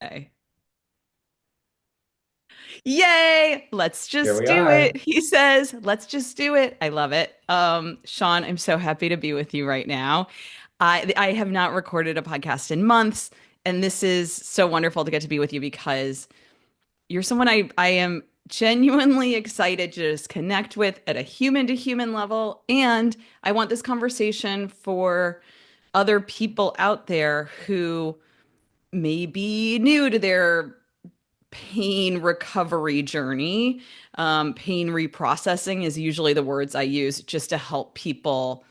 Okay. Yay! Let's Here just we do it. are. He says, let's just do it. I love it. Sean, I'm so happy to be with you right now. I have not recorded a podcast in months, and this is so wonderful to get to be with you because you're someone I am genuinely excited to just connect with at a human to human level. And I want this conversation for other people out there who may be new to their pain recovery journey. Pain reprocessing is usually the words I use just to help people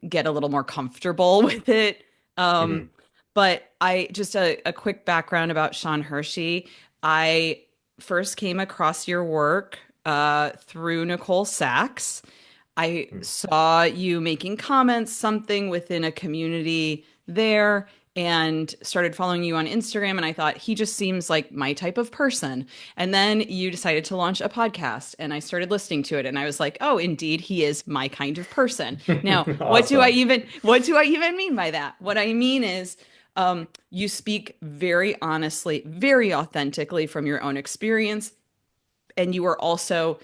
get a little more comfortable with it. Um, Mhm. but I just a quick background about Sean Hershey. I first came across your work through Nicole Sachs. I Mhm. saw you making comments, something within a community there, and started following you on Instagram. And I thought, he just seems like my type of person. And then you decided to launch a podcast, and I started listening to it. And I was like, oh, indeed, he is my kind of person. Now, Awesome. what do I even mean by that? What I mean is, you speak very honestly, very authentically from your own experience, and you are also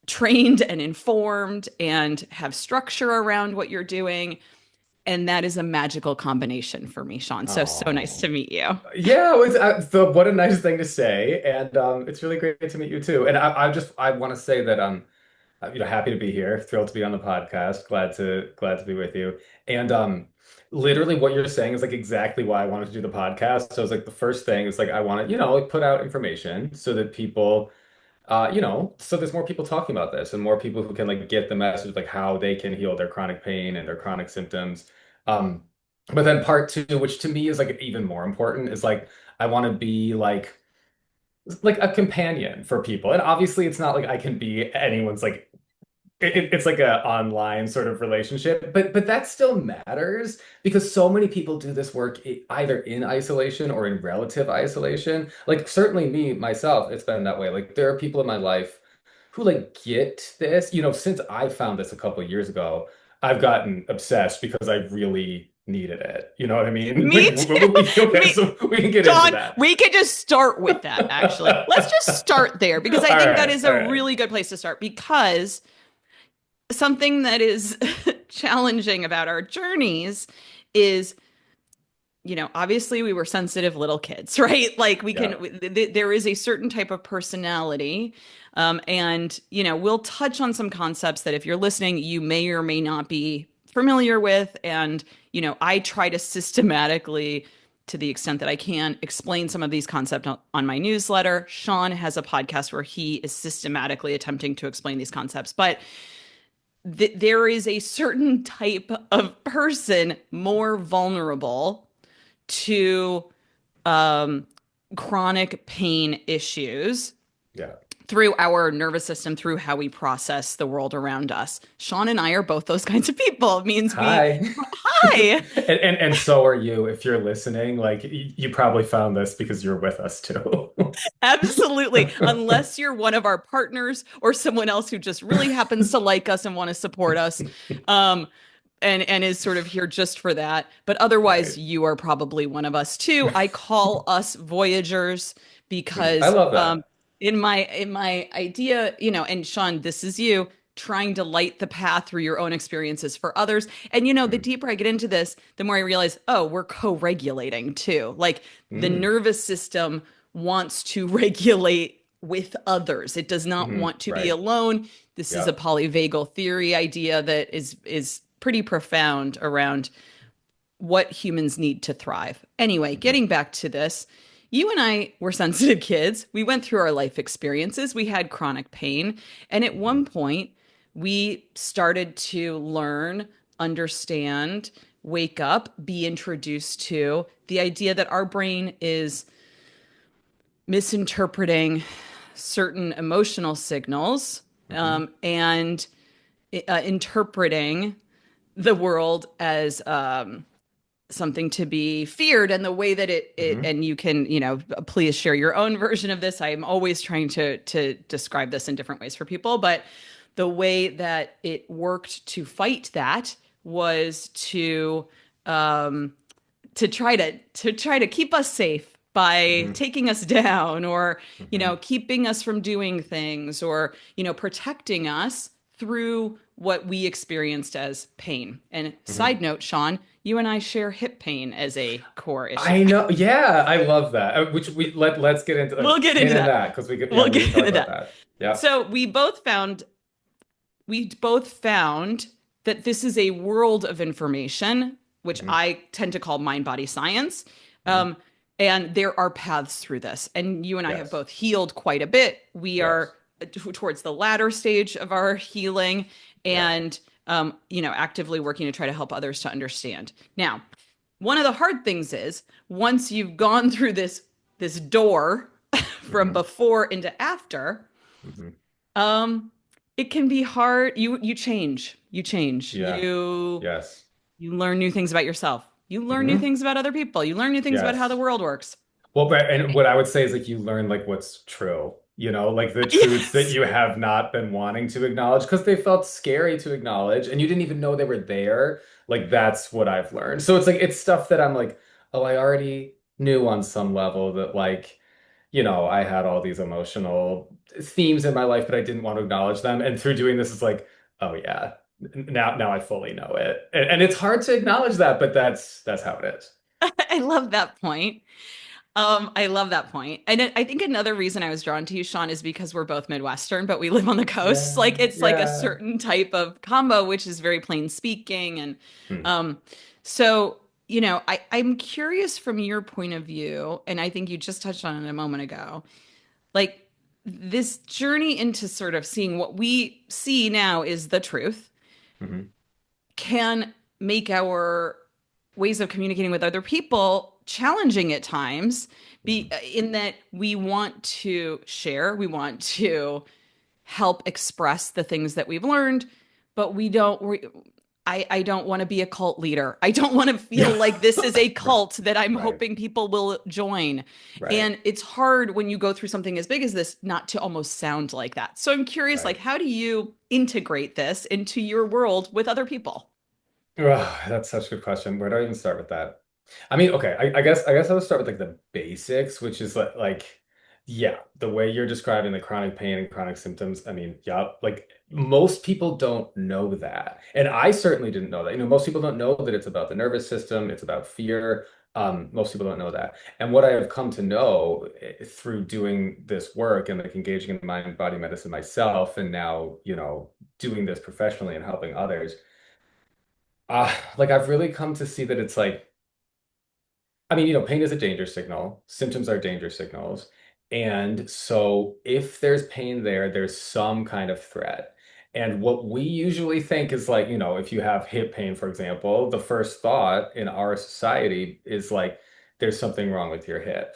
trained and informed and have structure around what you're doing. And that is a magical combination for me, Sean. So, so nice Oh, to meet you. yeah. What a nice thing to say, and it's really great to meet you too. And I want to say that happy to be here, thrilled to be on the podcast, glad to be with you. And literally, what you're saying is like exactly why I wanted to do the podcast. So it's like the first thing is like I want to like put out information so that people so there's more people talking about this and more people who can like get the message like how they can heal their chronic pain and their chronic symptoms. Um, but then part two, which to me is like even more important, is like I want to be like a companion for people. And obviously it's not like I can be anyone's like it's like a online sort of relationship, but that still matters because so many people do this work either in isolation or in relative isolation. Like certainly me myself, it's been that way. Like there are people in my life who like get this. Since I found this a couple of years ago, I've gotten obsessed because I really needed it. You know what I mean? Like, Me too. okay, Me, so we can get into Sean, that. we could just start with that, actually. Let's just start there because I All think that right, is all a right. really good place to start because something that is challenging about our journeys is obviously we were sensitive little kids, right? Like Yeah. there is a certain type of personality. And, we'll touch on some concepts that if you're listening, you may or may not be familiar with. And, I try to systematically, to the extent that I can, explain some of these concepts on my newsletter. Sean has a podcast where he is systematically attempting to explain these concepts. But there is a certain type of person more vulnerable to um, chronic pain issues Yeah. through our nervous system, through how we process the world around us. Sean and I are both those kinds of people. It means Hi. hi. And so are you if you're listening. Like you probably found this because you're with us too. Absolutely. Unless you're one of our partners or someone else who just really happens to like us and want to support us. Um, and is sort of here just for that. But otherwise, Right. you are probably one of us too. I call us Voyagers I because love that. in my idea, and Sean, this is you trying to light the path through your own experiences for others. And the Mm. deeper I get into this, the more I realize, oh, we're co-regulating too. Like the Mm. nervous system wants to regulate with others. It does not Hmm. want to be Right. alone. This is a Yeah. polyvagal theory idea that is pretty profound around what humans need to thrive. Anyway, Hmm. getting back to this, you and I were sensitive kids. We went through our life experiences. We had chronic pain. And at Hmm. one point, we started to learn, understand, wake up, be introduced to the idea that our brain is misinterpreting certain emotional signals, Hmm. and interpreting the world as something to be feared. And the way that it Hmm. and you can, please share your own version of this. I am always trying to describe this in different ways for people, but the way that it worked to fight that was um, to try to keep us safe by Hmm. taking us down or, Hmm. keeping us from doing things or, protecting us through what we experienced as pain. And Hmm. side note, Sean, you and I share hip pain as a core issue. I know. Yeah, I love that. Which let's get into We'll get pin into in that. that because We'll we get could talk into about that. that. Yeah. So we both found that this is a world of information, which Hmm. I tend to call mind body science. Hmm. Um, and there are paths through this. And you and I have Yes. both healed quite a bit. We are Yes. towards the latter stage of our healing Yeah. and, actively working to try to help others to understand. Now, one of the hard things is once you've gone through this door from Hmm. before into after, Hmm. um, it can be hard. You change. You change. Yeah. You Yes. you learn new things about yourself. You learn new Hmm. things about other people. You learn new things about how the Yes. world works. Well, but and what I would say is like you learn like what's true, like the truths that Yes. you have not been wanting to acknowledge because they felt scary to acknowledge and you didn't even know they were there. Like that's what I've learned. So it's like it's stuff that I'm like, oh, I already knew on some level that like, I had all these emotional themes in my life, but I didn't want to acknowledge them. And through doing this, it's like, oh yeah, now I fully know it. And it's hard to acknowledge that, but that's how it is. I love that point. I love that point. And I think another reason I was drawn to you, Sean, is because we're both Midwestern, but we live on the coast. Yeah, Like it's like a yeah. certain type of combo, which is very plain speaking. And Hmm. um, so, I'm curious from your point of view, and I think you just touched on it a moment ago, like this journey into sort of seeing what we see now is the truth Hmm. can make our ways of communicating with other people challenging at times be Hmm. in that we want to share, we want to help express the things that we've learned, but I don't want to be a cult leader. I don't want to feel Yeah. like this is a Right. cult that I'm Right. hoping people will join. Right. And it's hard when you go through something as big as this not to almost sound like that. So I'm curious, like, Right. how do you integrate this into your world with other people? Ugh, that's such a good question. Where do I even start with that? I mean, okay, I guess I would start with like the basics, which is like yeah, the way you're describing the chronic pain and chronic symptoms. I mean, yeah, like most people don't know that. And I certainly didn't know that. Most people don't know that it's about the nervous system, it's about fear. Most people don't know that. And what I have come to know through doing this work and like engaging in mind body medicine myself, and now, doing this professionally and helping others. Like I've really come to see that it's like, I mean, pain is a danger signal. Symptoms are danger signals. And so if there's pain there, there's some kind of threat. And what we usually think is like, if you have hip pain, for example, the first thought in our society is like, there's something wrong with your hip,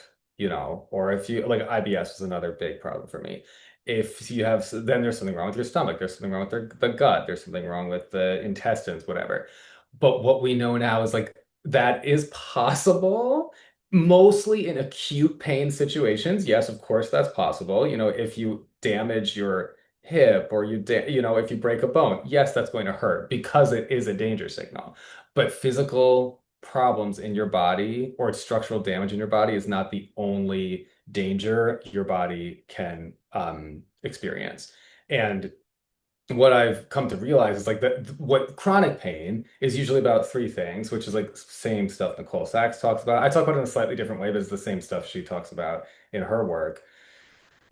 or if you like IBS is another big problem for me. If you have, then there's something wrong with your stomach, there's something wrong with the gut, there's something wrong with the intestines, whatever. But what we know now is like, that is possible, mostly in acute pain situations. Yes, of course, that's possible. If you damage your hip or if you break a bone, yes, that's going to hurt because it is a danger signal. But physical problems in your body or structural damage in your body is not the only danger your body can experience. And what I've come to realize is like that what chronic pain is usually about three things, which is like same stuff Nicole Sachs talks about. I talk about it in a slightly different way, but it's the same stuff she talks about in her work.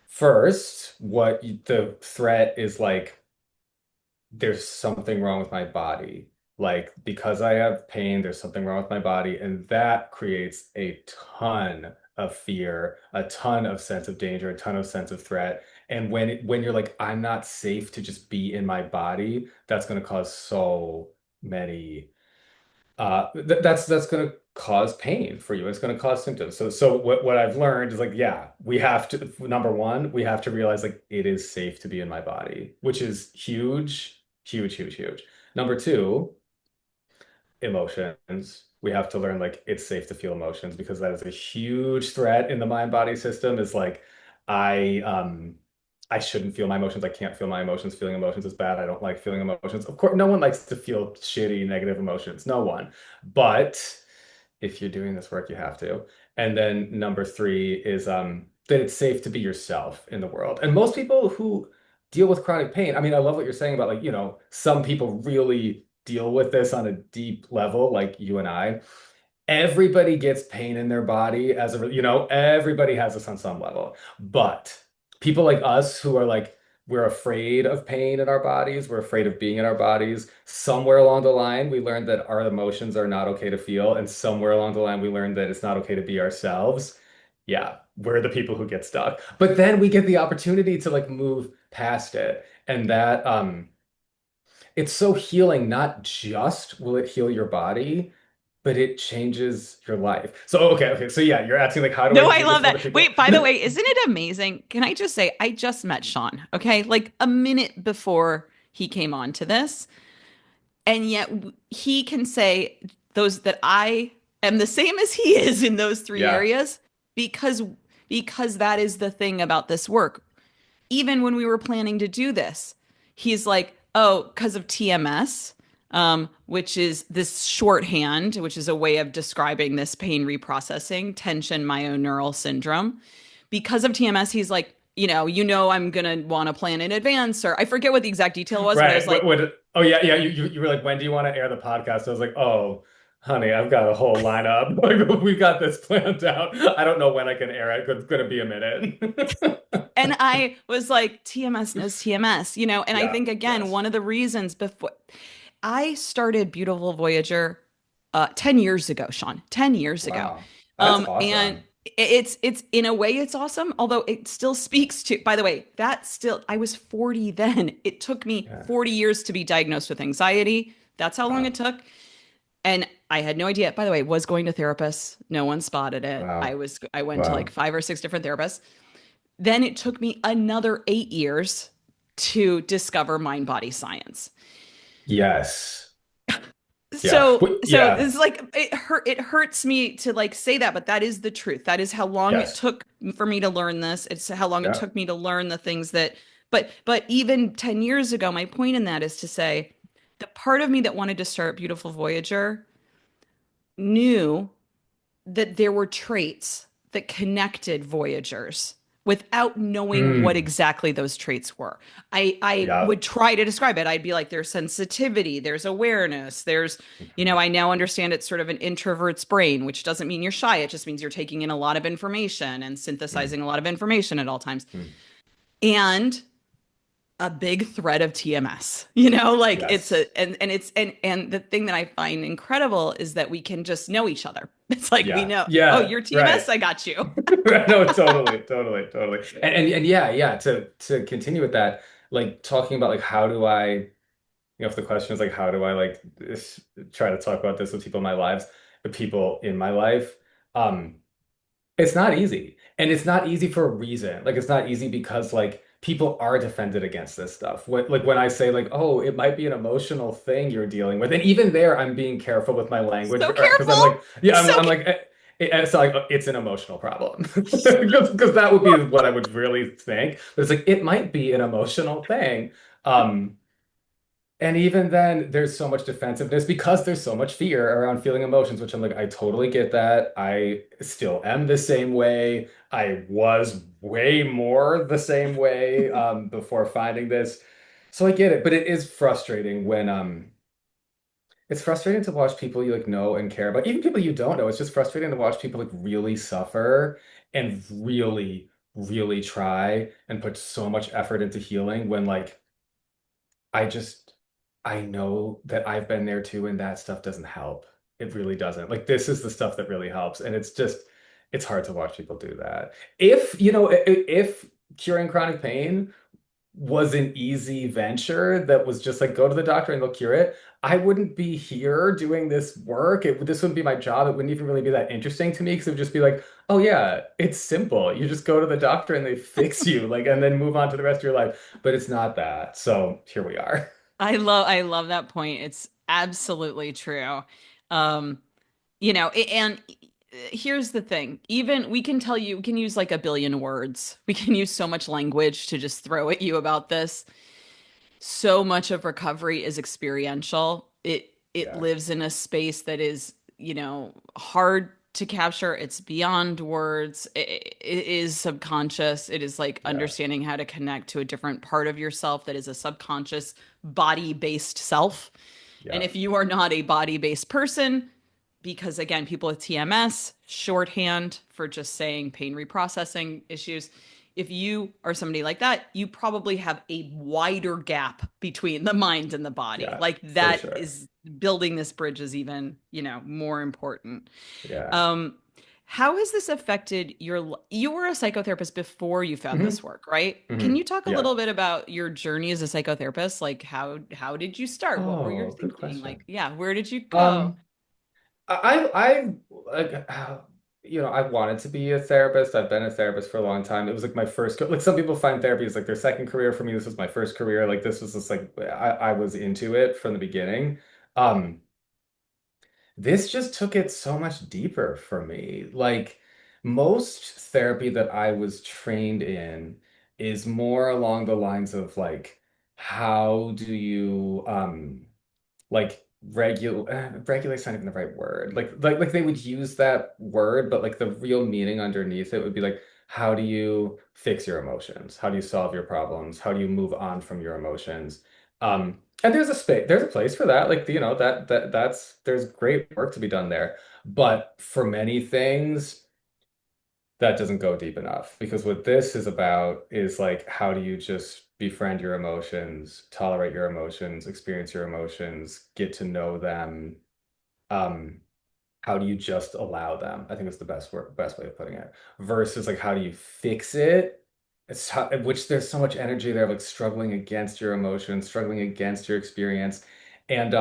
First, the threat is like there's something wrong with my body. Like, because I have pain, there's something wrong with my body. And that creates a ton of fear, a ton of sense of danger, a ton of sense of threat. And when you're like, I'm not safe to just be in my body, that's going to cause so many that's going to cause pain for you. It's going to cause symptoms. So what I've learned is like, yeah, we have to, number one, we have to realize like it is safe to be in my body, which is huge, huge, huge, huge. Number two, emotions. We have to learn like it's safe to feel emotions because that is a huge threat in the mind body system. Is like I shouldn't feel my emotions. I can't feel my emotions. Feeling emotions is bad. I don't like feeling emotions. Of course, no one likes to feel shitty, negative emotions. No one. But if you're doing this work, you have to. And then number three is that it's safe to be yourself in the world. And most people who deal with chronic pain, I mean, I love what you're saying about like, some people really deal with this on a deep level, like you and I. Everybody gets pain in their body everybody has this on some level. But people like us who are like, we're afraid of pain in our bodies, we're afraid of being in our bodies. Somewhere along the line, we learned that our emotions are not okay to feel. And somewhere along the line, we learned that it's not okay to be ourselves. Yeah, we're the people who get stuck. But then we get the opportunity to like move past it. And that it's so healing. Not just will it heal your body, but it changes your life. So okay. So yeah, you're asking like how do I No, I do this love for other that. people? Wait, by the way, isn't it amazing? Can I just say, I just met Sean, okay? Like a minute before he came on to this. And yet he can say those that I am the same as he is in those three Yeah. areas because because that is the thing about this work. Even when we were planning to do this, he's like, oh, because of TMS, which is this shorthand, which is a way of describing this pain reprocessing, tension myoneural syndrome. Because of TMS, he's like, I'm gonna want to plan in advance, or I forget what the exact detail was, but I was Right. like, Oh yeah, yeah. You were like, when do you want to air the podcast? I was like, oh, honey, I've got a whole lineup. Like we got this planned out. I don't know when I can air it. It's gonna be a minute. and I was like, TMS knows TMS, and I Yeah. think again, Yes. one of the reasons before I started Beautiful Voyager 10 years ago, Sean, 10 years ago. Wow. That's And awesome. it's in a way it's awesome, although it still speaks to, by the way, I was 40 then. It took me Yeah. 40 years to be diagnosed with anxiety. That's how long Wow. it took. And I had no idea, by the way, was going to therapists. No one spotted it. Wow. I went to like Wow. 5 or 6 different therapists. Then it took me another 8 years to discover mind body science. Yes. Yeah. So Yeah. it's like it hurts me to like say that, but that is the truth. That is how long it Yes. took for me to learn this. It's how long it Yeah. took me to learn the things that but even 10 years ago, my point in that is to say the part of me that wanted to start Beautiful Voyager knew that there were traits that connected Voyagers without knowing what Mm. exactly those traits were. I Yeah. would try to describe it. I'd be like, there's sensitivity, there's awareness, I now understand it's sort of an introvert's brain, which doesn't mean you're shy. It just means you're taking in a lot of information and Mm. synthesizing a lot of information at all times. Mm. And a big thread of TMS. Like it's Yes. a and the thing that I find incredible is that we can just know each other. It's like we Yeah. know, oh, Yeah. you're Right. TMS, I got you. No, totally, totally, totally. And yeah, yeah, to continue with that, like talking about like how do I, if the question is like how do I like try to talk about this with people in my lives, with people in my life, um, it's not easy. And it's not easy for a reason. Like it's not easy because like people are defended against this stuff. When I say like, oh, it might be an emotional thing you're dealing with. And even there, I'm being careful with my language So because I'm careful. like, yeah, So I'm like, it's like it's an emotional problem because that would be what I would really think. But it's like it might be an emotional thing. Um, and even then, there's so much defensiveness because there's so much fear around feeling emotions, which I'm like, I totally get that. I still am the same way. I was way more the same way before finding this. So I get it, but it is frustrating when it's frustrating to watch people you like know and care about, even people you don't know. It's just frustrating to watch people like really suffer and really, really try and put so much effort into healing when like I just, I know that I've been there too, and that stuff doesn't help. It really doesn't. Like, this is the stuff that really helps. And it's just, it's hard to watch people do that. If curing chronic pain was an easy venture that was just like, go to the doctor and they'll cure it, I wouldn't be here doing this work. This wouldn't be my job. It wouldn't even really be that interesting to me because it would just be like, oh yeah, it's simple. You just go to the doctor and they fix you, like, and then move on to the rest of your life. But it's not that. So here we are. I love that point. It's absolutely true. Um, and here's the thing. Even we can use like a billion words. We can use so much language to just throw at you about this. So much of recovery is experiential. It Yeah. lives in a space that is, hard to capture. It's beyond words. It is subconscious. It is like Yeah. understanding how to connect to a different part of yourself that is a subconscious body-based self. And Yeah. if you are not a body-based person, because again, people with TMS, shorthand for just saying pain reprocessing issues, if you are somebody like that, you probably have a wider gap between the mind and the body. Yeah. Like For that sure. is building this bridge is even, more important. Yeah. Um, how has this affected you were a psychotherapist before you found Hmm. this work, right? Can Hmm. you talk a Yeah. little bit about your journey as a psychotherapist? Like how did you start? What were your Oh, good thinking? Like, question. yeah, where did you go? Um, like, I wanted to be a therapist. I've been a therapist for a long time. It was like my first, like some people find therapy as like their second career. For me, this was my first career. Like this was just like I was into it from the beginning. Um, this just took it so much deeper for me. Like most therapy that I was trained in is more along the lines of like, how do you like regulate's not even the right word. Like they would use that word, but like the real meaning underneath it would be like, how do you fix your emotions? How do you solve your problems? How do you move on from your emotions? And there's a place for that. Like, there's great work to be done there. But for many things, that doesn't go deep enough because what this is about is like, how do you just befriend your emotions, tolerate your emotions, experience your emotions, get to know them? Um, how do you just allow them? I think it's the best way of putting it. Versus like, how do you fix it? Which there's so much energy there, like struggling against your emotions, struggling against your experience, and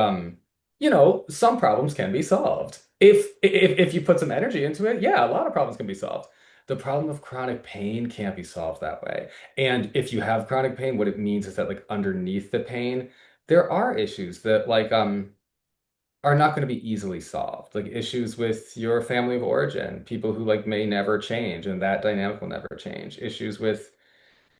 some problems can be solved if you put some energy into it. Yeah, a lot of problems can be solved. The problem of chronic pain can't be solved that way. And if you have chronic pain, what it means is that like underneath the pain, there are issues that are not going to be easily solved. Like issues with your family of origin, people who like may never change and that dynamic will never change. Issues with,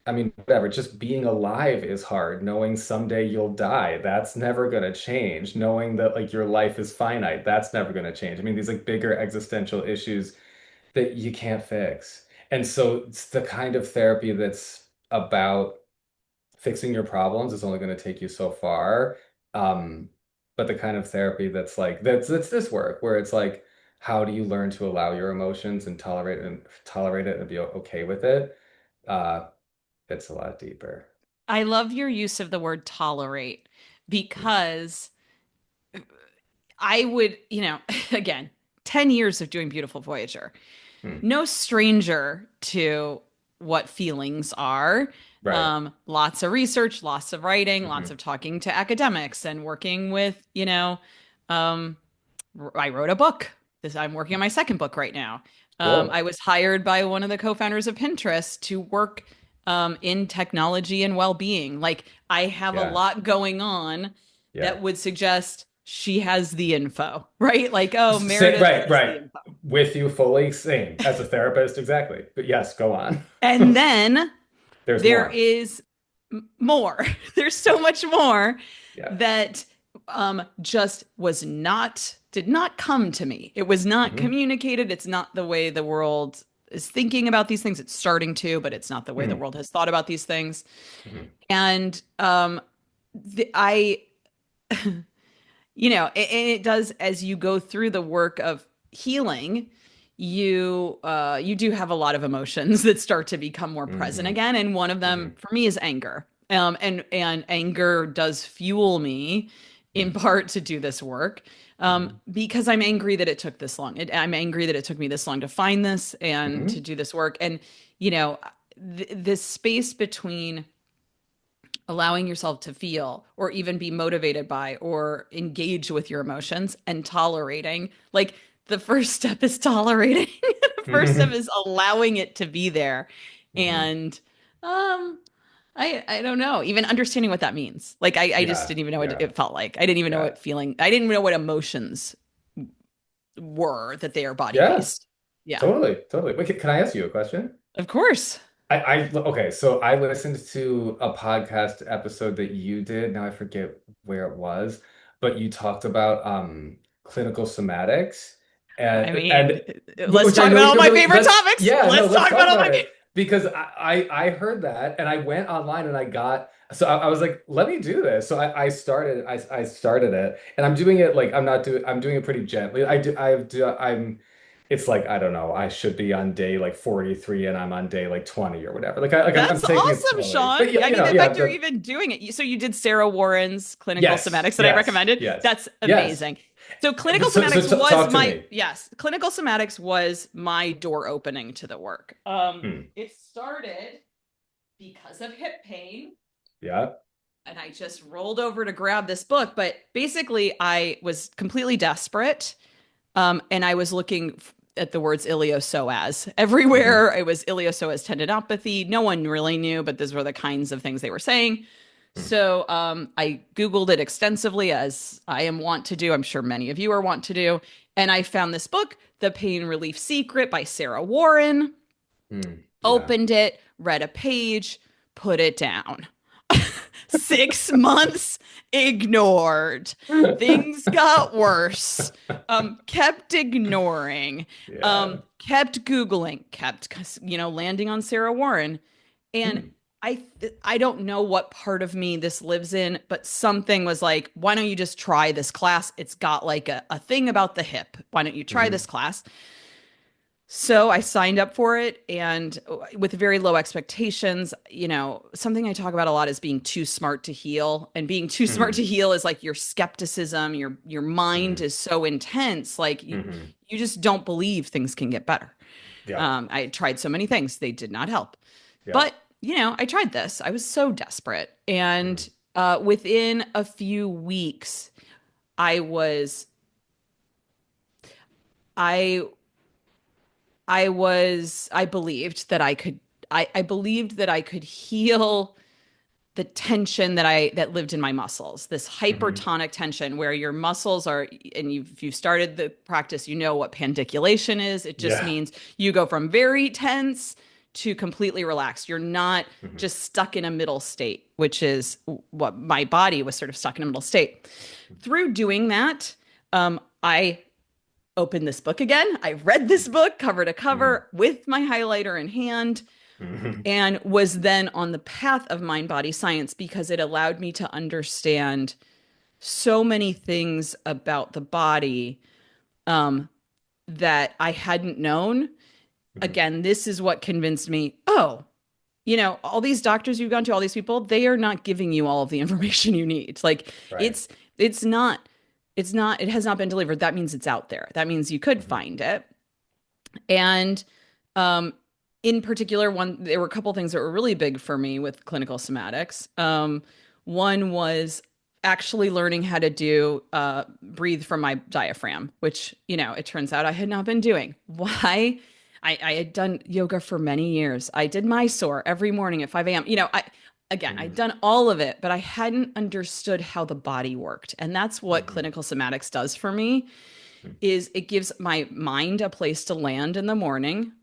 I mean, whatever, just being alive is hard. Knowing someday you'll die, that's never going to change. Knowing that like your life is finite, that's never going to change. I mean, these like bigger existential issues that you can't fix. And so it's the kind of therapy that's about fixing your problems is only going to take you so far. Um, but the kind of therapy that's this work where it's like, how do you learn to allow your emotions and tolerate it and be okay with it? Uh, it's a lot deeper. I love your use of the word tolerate Mm, because I would, again, 10 years of doing Beautiful Voyager. mm, No stranger to what feelings are. right. Lots of research, lots of writing, lots Hmm. of talking to academics and working with, um, I wrote a book. I'm working on my second book right now. I Cool. was hired by one of the co-founders of Pinterest to work in technology and well-being. Like I have a Yeah. lot going on Yeah. that would suggest she has the info, right? Like, oh, Say, Meredith right, has the right. info. With you fully, same as a therapist, exactly. But yes, go on. And then There's there more. is more. There's so much more Yeah. that just did not come to me. It was not Hmm. communicated. It's not the way the world is thinking about these things. It's starting to, but it's not the way the Hmm. world has thought about these things. Hmm. And I, and it does as you go through the work of healing, you do have a lot of emotions that start to become more present Hmm. again, and one of them Hmm. for me is anger. And anger does fuel me in Hmm. part to do this work, Hmm. because I'm angry that it took this long. I'm angry that it took me this long to find this and to Hmm. do this work. And you know, this space between allowing yourself to feel or even be motivated by or engage with your emotions and tolerating. Like the first step is tolerating. The first step Hmm. is allowing it to be there. Hmm. And um I don't know, even understanding what that means. Like I just Yeah, didn't even know what yeah, it felt like. I didn't even know yeah, what feeling. I didn't even know what emotions were, that they are body yeah, based. Yeah. totally, totally. Wait, can I ask you a question? Of course. Okay, so I listened to a podcast episode that you did. Now I forget where it was, but you talked about clinical somatics. I mean, And let's which I talk know about you all don't my really, favorite let's, topics. yeah, no, Let's let's talk talk about all about my it because I heard that and I went online and I got, so I was like, let me do this. So I started it and I'm doing it like, I'm doing it pretty gently. It's like, I don't know, I should be on day like 43 and I'm on day like 20 or whatever. I'm That's taking it awesome, slowly, Sean. but yeah, I mean, the yeah, fact you're even doing it. So you did Sarah Warren's clinical yes, somatics that I yes, recommended. yes, That's yes. amazing. So clinical But somatics so was talk to my, me. yes, clinical somatics was my door opening to the work. Hmm. It started because of hip pain. Yeah. And I just rolled over to grab this book. But basically, I was completely desperate. And I was looking at the words iliopsoas Hmm. everywhere. It was iliopsoas tendinopathy. No one really knew, but those were the kinds of things they were saying. So I Googled it extensively, as I am wont to do. I'm sure many of you are wont to do. And I found this book, The Pain Relief Secret by Sarah Warren, Hmm. Yeah. opened it, read a page, put it down. 6 months ignored. Things got worse. Kept ignoring. Yeah. Kept Googling. Kept landing on Sarah Warren. And Hmm. I don't know what part of me this lives in, but something was like, why don't you just try this class? It's got like a thing about the hip. Why don't you try Hmm. this class? So I signed up for it, and with very low expectations. Something I talk about a lot is being too smart to heal. And being too smart Hmm. to heal is like your skepticism, your mind Hmm. is so intense, like Hmm. you just don't believe things can get better. Yeah. I tried so many things, they did not help. Yeah. But, I tried this. I was so desperate. Hmm. And within a few weeks, I was I I believed that I believed that I could heal the tension that lived in my muscles, this Hmm. hypertonic tension where your muscles are, and if you've started the practice, you know what pandiculation is. It just Yeah. means you go from very tense to completely relaxed. You're not Hmm. just stuck in a middle state, which is what my body was sort of stuck in a middle state. Through doing that, I opened this book again. I read this book cover to Hmm. cover with my highlighter in hand Hmm. and was then on the path of mind body science because it allowed me to understand so many things about the body that I hadn't known. Hmm. Again, this is what convinced me, oh, all these doctors you've gone to, all these people, they are not giving you all of the information you need. Like Right. it's it's not it has not been delivered. That means it's out there. That means you could Hmm. find it. And um, in particular, there were a couple things that were really big for me with clinical somatics. One was actually learning how to do breathe from my diaphragm, which it turns out I had not been doing. Why? I had done yoga for many years. I did Mysore every morning at 5 a.m. I'd Hmm. done all of it, but I hadn't understood how the body worked. And that's what Hmm. clinical somatics does for me is it gives my mind a place to land in the morning,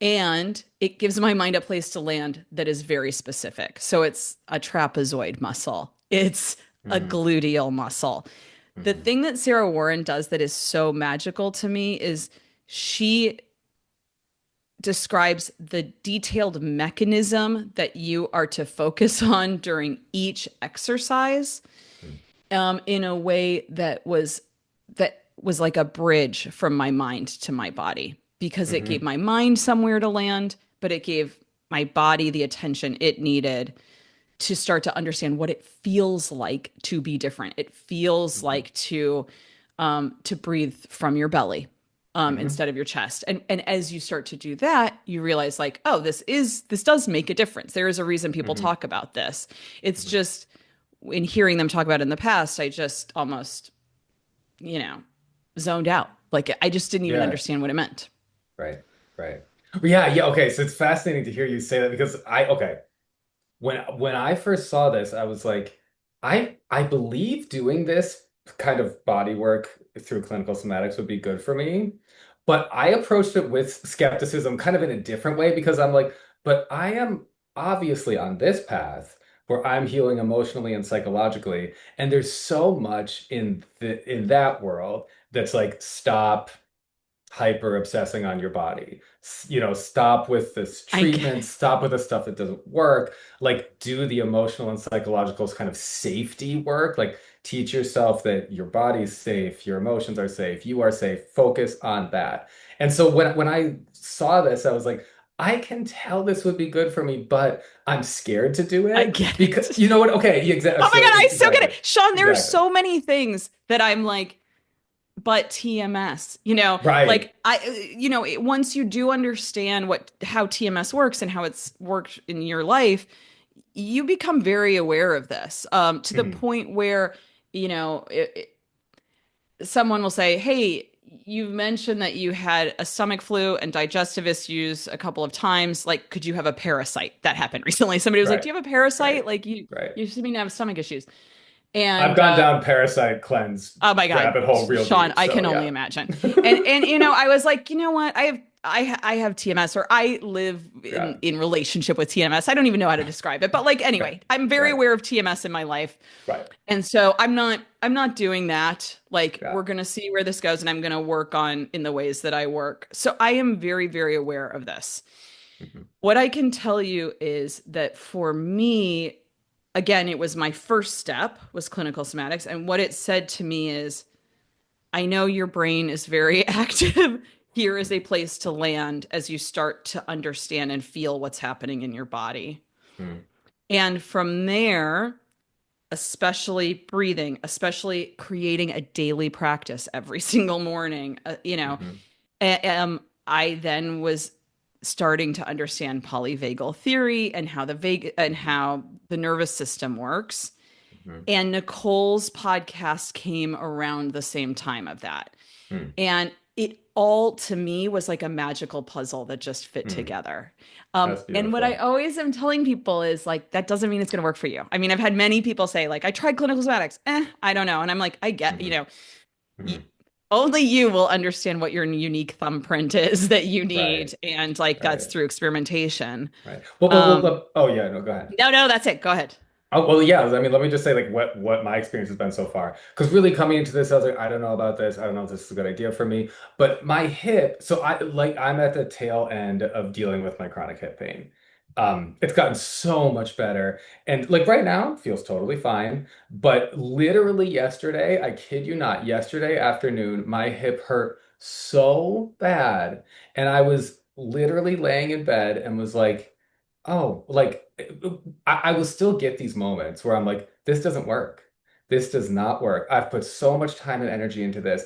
and it gives my mind a place to land that is very specific. So it's a trapezoid muscle. It's a Hmm. gluteal muscle. The Hmm. thing that Sarah Warren does that is so magical to me is she describes the detailed mechanism that you are to focus on during each exercise in a way that was like a bridge from my mind to my body because it gave Hmm. my mind somewhere to land, but it gave my body the attention it needed to start to understand what it feels like to be different. It feels Hmm. like to breathe from your belly Hmm. instead of your chest. And as you start to do that, you realize like, oh, this does make a difference. There is a reason people Hmm. talk about this. It's Hmm. just in hearing them talk about it in the past, I just almost, you know, zoned out. Like I just didn't even Yeah. understand what it meant. Right. Right. Yeah. Yeah. Okay. So it's fascinating to hear you say that because okay. When I first saw this, I was like, I believe doing this kind of body work through clinical somatics would be good for me. But I approached it with skepticism kind of in a different way because I'm like, but I am obviously on this path where I'm healing emotionally and psychologically, and there's so much in that world that's like stop. hyper obsessing on your body. Stop with this I get treatment, stop with the stuff that doesn't work. Like, do the emotional and psychological kind of safety work. Like, teach yourself that your body's safe, your emotions are safe, you are safe. Focus on that. And so when I saw this, I was like, I can tell this would be good for me, but I'm scared to do I it get because it. you know what? Okay, exactly. Oh my So God, I so get exactly, it. Sean, there are exactly. so many things that I'm like, but TMS, Right. like once you do understand how TMS works and how it's worked in your life, you become very aware of this, to the Mhm. point where, you know, someone will say, "Hey, you've mentioned that you had a stomach flu and digestive issues a couple of times. Like, could you have a parasite?" That happened recently. Somebody was like, Right. "Do you have a parasite? Right. Like, you Right. you seem to have stomach issues." I've And gone down parasite cleanse oh my God, rabbit hole real Sean, deep. I can So only yeah. imagine. And I was like, you know what? I have TMS, or I live Yeah. in relationship with TMS. I don't even know how to describe it, but like Right. anyway, I'm very Right. aware of TMS in my life. Right. And so I'm not doing that. Like, Yeah. we're going to see where this goes, and I'm going to work on in the ways that I work. So I am very, very aware of this. Mhm. What I can tell you is that for me, again, it was my first step was clinical somatics. And what it said to me is, I know your brain is very active. Here is a place to land as you start to understand and feel what's happening in your body. Mhm. And from there, especially breathing, especially creating a daily practice every single morning, Mhm. I then was starting to understand polyvagal theory and Mhm. how the nervous system works. Mhm. And Nicole's podcast came around the same time of that. Mhm. And it all to me was like a magical puzzle that just fit Mhm. together. That's And what I beautiful. always am telling people is like, that doesn't mean it's going to work for you. I mean, I've had many people say, like, I tried clinical somatics. I don't know. And I'm like, I get, Mhm. y- Mhm. only you will understand what your unique thumbprint is that you Right. need. And like, that's Right. through experimentation. Right. Um, Oh yeah, no, go ahead. no, that's it. Go ahead. Oh, well, yeah. I mean, let me just say like what my experience has been so far. Because really coming into this, I was like, I don't know about this. I don't know if this is a good idea for me. But my hip, so I'm at the tail end of dealing with my chronic hip pain. It's gotten so much better. And like right now, feels totally fine. But literally yesterday, I kid you not, yesterday afternoon, my hip hurt so bad. And I was literally laying in bed and was like, oh, like I will still get these moments where I'm like, this doesn't work. This does not work. I've put so much time and energy into this.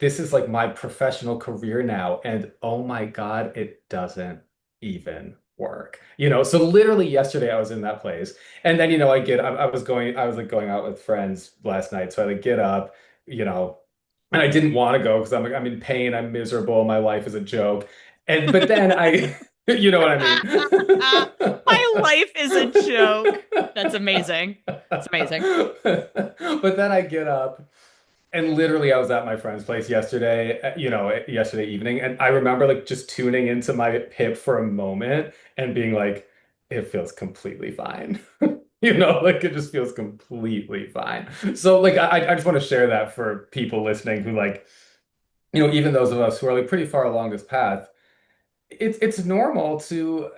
This is like my professional career now. And oh my God, it doesn't even work. So literally yesterday I was in that place. And then, I was like going out with friends last night. So I like get up, you know, and I didn't want to go because I'm like, I'm in pain. I'm miserable. My life is a joke. But then you know what I mean? My life is a joke. That's amazing. It's amazing. But then I get up and literally I was at my friend's place yesterday, yesterday evening, and I remember like just tuning into my hip for a moment and being like, it feels completely fine. Like it just feels completely fine. So like I just want to share that for people listening who like, even those of us who are like pretty far along this path, it's normal to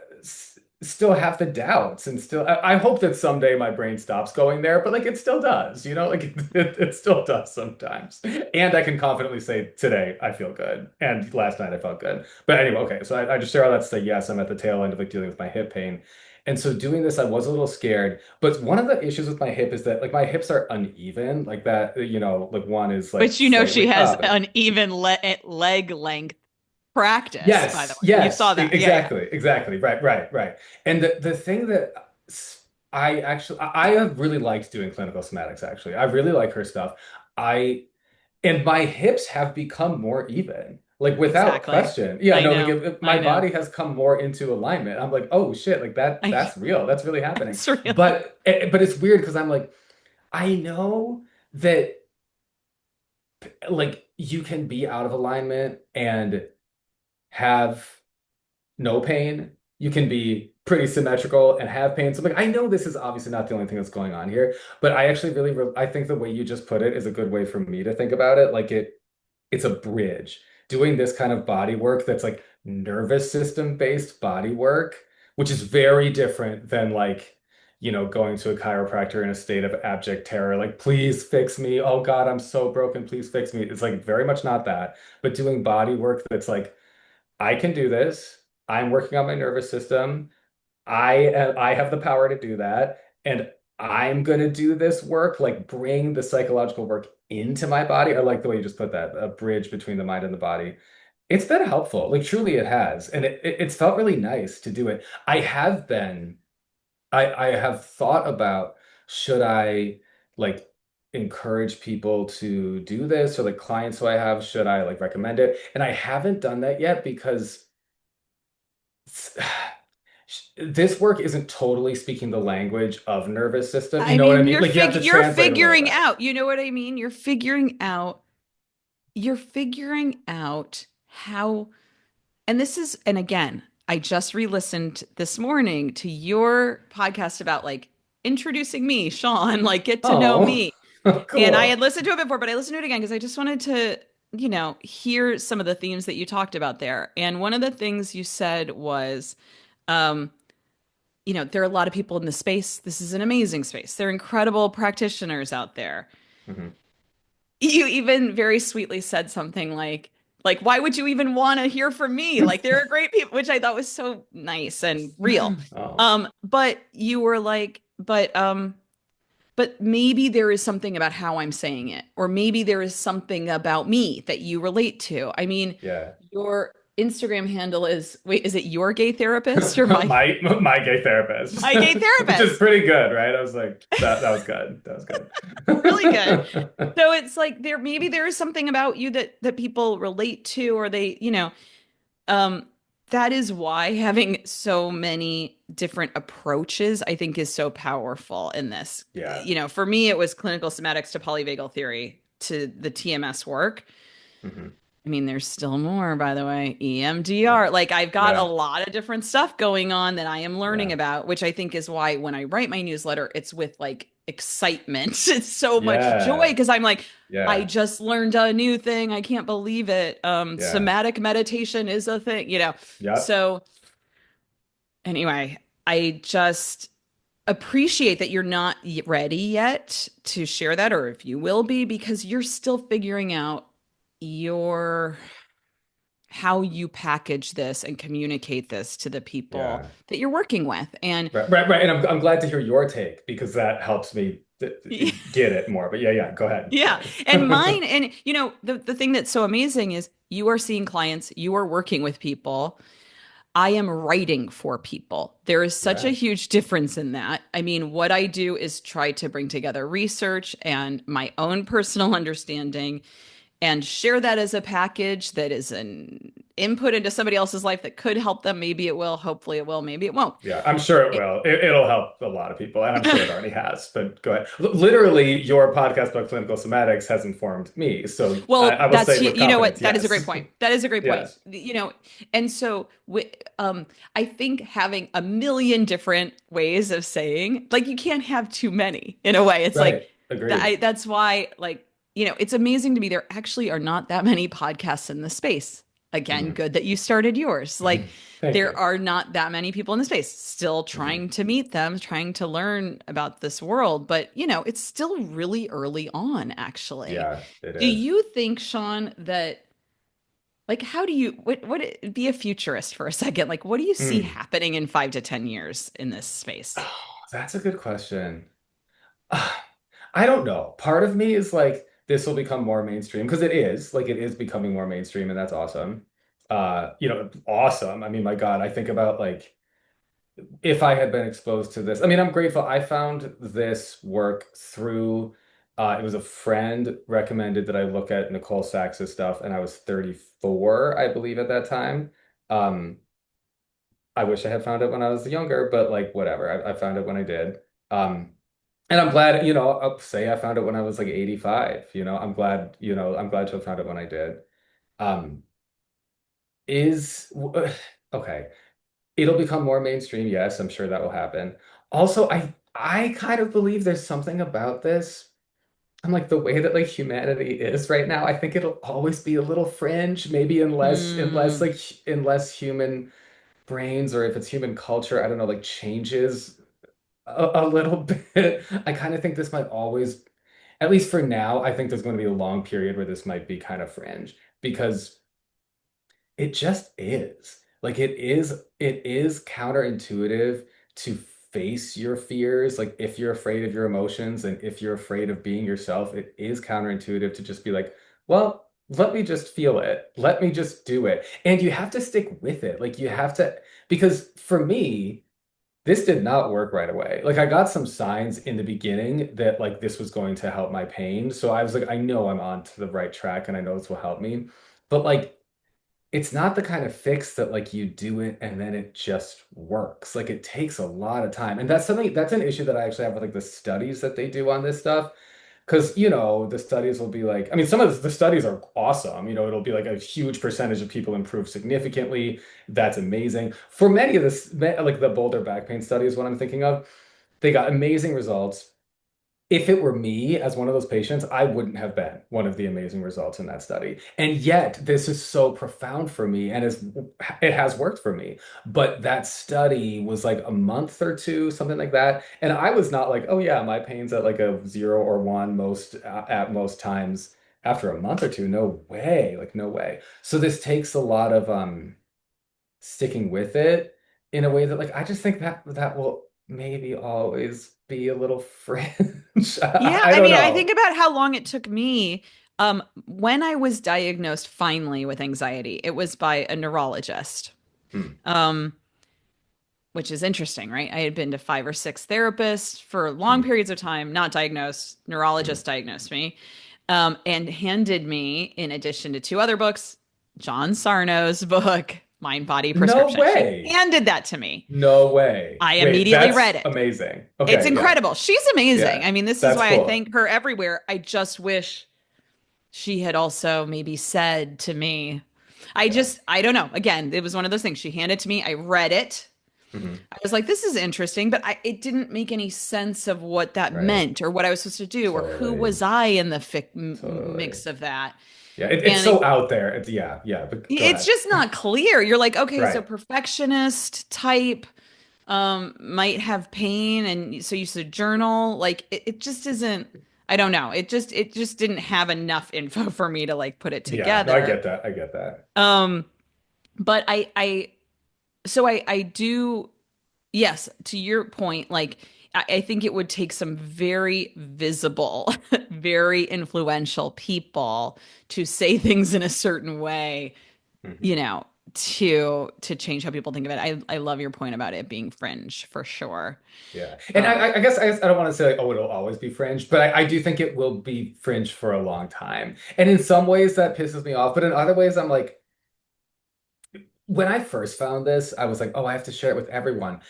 still have the doubts and still I hope that someday my brain stops going there, but like it still does, like it still does sometimes. And I can confidently say today I feel good, and last night I felt good. But anyway, okay, so I just share all that to say yes, I'm at the tail end of like dealing with my hip pain. And so doing this, I was a little scared. But one of the issues with my hip is that like my hips are uneven, like that, like one is like Which she slightly has up and an even leg length practice, by the yes, way. You yes, saw that. Yeah, yeah. exactly, exactly. Right, right, right. And the thing that I have really liked doing clinical somatics, actually. I really like her stuff. I and my hips have become more even, like without Exactly. question. Yeah, I no, like know. my I know. body has come more into alignment. I'm like, oh shit, like I that's real. That's really happening. It's real. But it's weird because I'm like, I know that like you can be out of alignment and have no pain. You can be pretty symmetrical and have pain. So like I know this is obviously not the only thing that's going on here, but I actually I think the way you just put it is a good way for me to think about it. Like it's a bridge doing this kind of body work that's like nervous system based body work, which is very different than like, going to a chiropractor in a state of abject terror, like, please fix me. Oh God, I'm so broken. Please fix me. It's like very much not that, but doing body work that's like, I can do this. I'm working on my nervous system. I have the power to do that, and I'm gonna do this work, like bring the psychological work into my body. I like the way you just put that, a bridge between the mind and the body. It's been helpful, like truly it has, and it's felt really nice to do it. I have thought about, should I like encourage people to do this, or like clients who I have, should I like recommend it? And I haven't done that yet because this work isn't totally speaking the language of nervous system. You I know what I mean, mean? Like you have to you're translate a little figuring bit. out, you know what I mean? You're figuring out how, and this is, and again, I just re-listened this morning to your podcast about like introducing me, Sean, like get to know Oh, me. And I had cool. listened to it before, but I listened to it again because I just wanted to, hear some of the themes that you talked about there. And one of the things you said was, um, there are a lot of people in the space. This is an amazing space. There are incredible practitioners out there. Mhm. You even very sweetly said something like, why would you even want to hear from me? Like, there are great people, which I thought was so nice and real. Oh, But you were like, but maybe there is something about how I'm saying it, or maybe there is something about me that you relate to. I mean, yeah. your Instagram handle is, wait, is it your gay therapist or my My gay therapist, my gay which is therapist? pretty good, right? I was like, that was good. That was Really good. good. So it's like maybe there is something about you that people relate to, or they, um, that is why having so many different approaches, I think, is so powerful in this. Yeah. For me, it was clinical somatics to polyvagal theory to the TMS work. Hmm. I mean, there's still more, by the way, Yeah. EMDR. Like, I've got a Yeah. lot of different stuff going on that I am learning Yeah. about, which I think is why when I write my newsletter, it's with like excitement. It's so much joy Yeah. because I'm like, I Yeah. just learned a new thing. I can't believe it. Yeah. Somatic meditation is a thing. Yep. So, anyway, I just appreciate that you're not ready yet to share that, or if you will be, because you're still figuring out your how you package this and communicate this to the people Yeah. that you're working with. And Right, right, right. And I'm glad to hear your take because that helps me get it more. But yeah, yeah, go ahead. yeah, Sorry. and mine, and the thing that's so amazing is you are seeing clients, you are working with people. I am writing for people. There is such a Yeah. huge difference in that. I mean, what I do is try to bring together research and my own personal understanding and share that as a package that is an input into somebody else's life that could help them. Maybe it will, hopefully it will, maybe it won't. Yeah, I'm sure it will. It'll help a lot of people, and I'm sure it already has. But go ahead. Literally, your podcast about clinical somatics has informed me. So Well, I will that's say with you know confidence, what? That is a great yes. point. That is a great point. Yes. And so I think having a million different ways of saying, like, you can't have too many in a way. It's like Right. Agreed. that's why, like, it's amazing to me. There actually are not that many podcasts in the space. Again, Mhm. good that you started yours. Like, Thank there you. are not that many people in the space. Still Mhm. trying to meet them, trying to learn about this world, but it's still really early on, actually. Yeah, it Do is. you think, Sean, that like how do you what be a futurist for a second? Like, what do you see Mm. happening in 5 to 10 years in this space? Oh, that's a good question. I don't know. Part of me is like, this will become more mainstream because it is. Like, it is becoming more mainstream, and that's awesome. Awesome. I mean, my God, I think about like, if I had been exposed to this, I mean, I'm grateful. I found this work through, it was a friend recommended that I look at Nicole Sachs's stuff, and I was 34, I believe, at that time. Um, I wish I had found it when I was younger, but like, whatever. I found it when I did. And I'm glad, I'll say I found it when I was like 85. I'm glad to have found it when I did. Um, is okay. It'll become more mainstream. Yes, I'm sure that will happen. Also, I kind of believe there's something about this. I'm like the way that like humanity is right now, I think it'll always be a little fringe, maybe unless Hmm. like unless human brains or if it's human culture, I don't know, like changes a little bit. I kind of think this might always, at least for now, I think there's going to be a long period where this might be kind of fringe because it just is. Like it is counterintuitive to face your fears. Like if you're afraid of your emotions and if you're afraid of being yourself, it is counterintuitive to just be like, well, let me just feel it. Let me just do it. And you have to stick with it. Like you have to, because for me, this did not work right away. Like I got some signs in the beginning that like this was going to help my pain. So I was like, I know I'm on to the right track and I know this will help me. But like it's not the kind of fix that like you do it and then it just works. Like it takes a lot of time. And that's an issue that I actually have with like the studies that they do on this stuff. Because, the studies will be like, I mean, some of the studies are awesome. It'll be like a huge percentage of people improve significantly. That's amazing. For many of this, like the Boulder back pain study is what I'm thinking of. They got amazing results. If it were me as one of those patients, I wouldn't have been one of the amazing results in that study. And yet, this is so profound for me and it has worked for me. But that study was like a month or two, something like that. And I was not like, oh yeah, my pain's at like a 0 or 1 most at most times after a month or two. No way. Like no way. So this takes a lot of sticking with it in a way that like I just think that that will maybe always be a little fringe. Yeah, I I don't mean, I think know. about how long it took me. When I was diagnosed finally with anxiety, it was by a neurologist. Hmm. Um, which is interesting, right? I had been to 5 or 6 therapists for long Hmm. periods of time, not diagnosed. Hmm. Neurologist diagnosed me, and handed me, in addition to 2 other books, John Sarno's book, Mind Body No Prescription. She way. handed that to me. No way. I Wait, immediately read that's it. amazing. It's Okay, yeah. incredible. She's amazing. Yeah. I mean, this is That's why I cool. thank her everywhere. I just wish she had also maybe said to me, Yeah. I don't know. Again, it was one of those things. She handed it to me. I read it. Hmm. I was like, this is interesting, but it didn't make any sense of what that Right. meant or what I was supposed to do or who Totally. was I in the Totally. mix of that. Yeah, it's And so out there. It's yeah, yeah, but go it's ahead. just not clear. You're like, okay, so Right. perfectionist type might have pain, and so you should journal. Like it just isn't. I don't know. It just didn't have enough info for me to like put it Yeah, no, I together. get that. I get that. Um, but I do. Yes, to your point, like I think it would take some very visible, very influential people to say things in a certain way, you Mhm. know, to change how people think of it. I love your point about it being fringe for sure. Yeah. And Um, I guess I don't want to say like, oh, it'll always be fringe, but I do think it will be fringe for a long time. And in some ways that pisses me off, but in other ways I'm like, when I first found this, I was like, oh, I have to share it with everyone.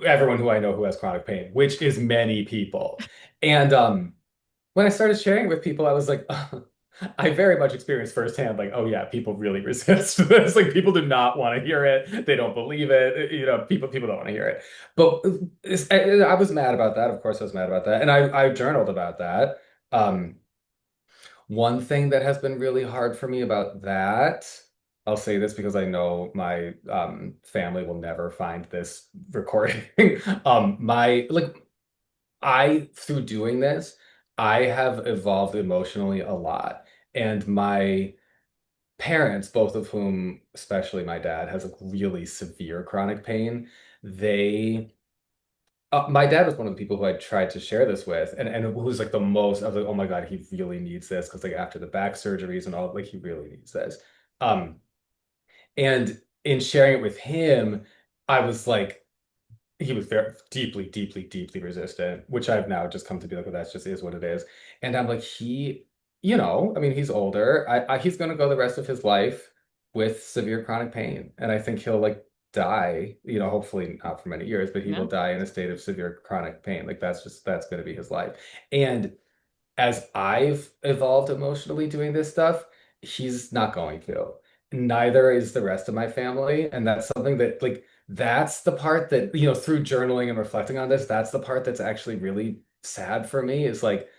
Everyone who I know who has chronic pain, which is many people. And when I started sharing it with people, I was like, I very much experienced firsthand, like, oh yeah, people really resist this. Like people do not want to hear it. They don't believe it. People don't want to hear it. But I was mad about that. Of course, I was mad about that, and I journaled about that. Um, One thing that has been really hard for me about that, I'll say this because I know my family will never find this recording. My like I, through doing this, I have evolved emotionally a lot. And my parents, both of whom, especially my dad, has like really severe chronic pain. They, my dad was one of the people who I tried to share this with, and who's like the most. I was like, oh my God, he really needs this because like after the back surgeries and all, like he really needs this. Um, and in sharing it with him, I was like, he was very deeply, deeply, deeply resistant, which I've now just come to be like, well, that's just is what it is. And I'm like, I mean, he's older. He's going to go the rest of his life with severe chronic pain. And I think he'll like die, hopefully not for many years, but he will yeah. die in a state of severe chronic pain. Like that's going to be his life. And as I've evolved emotionally doing this stuff, he's not going to. Neither is the rest of my family. And that's something that, like, that's the part that, through journaling and reflecting on this, that's the part that's actually really sad for me is like,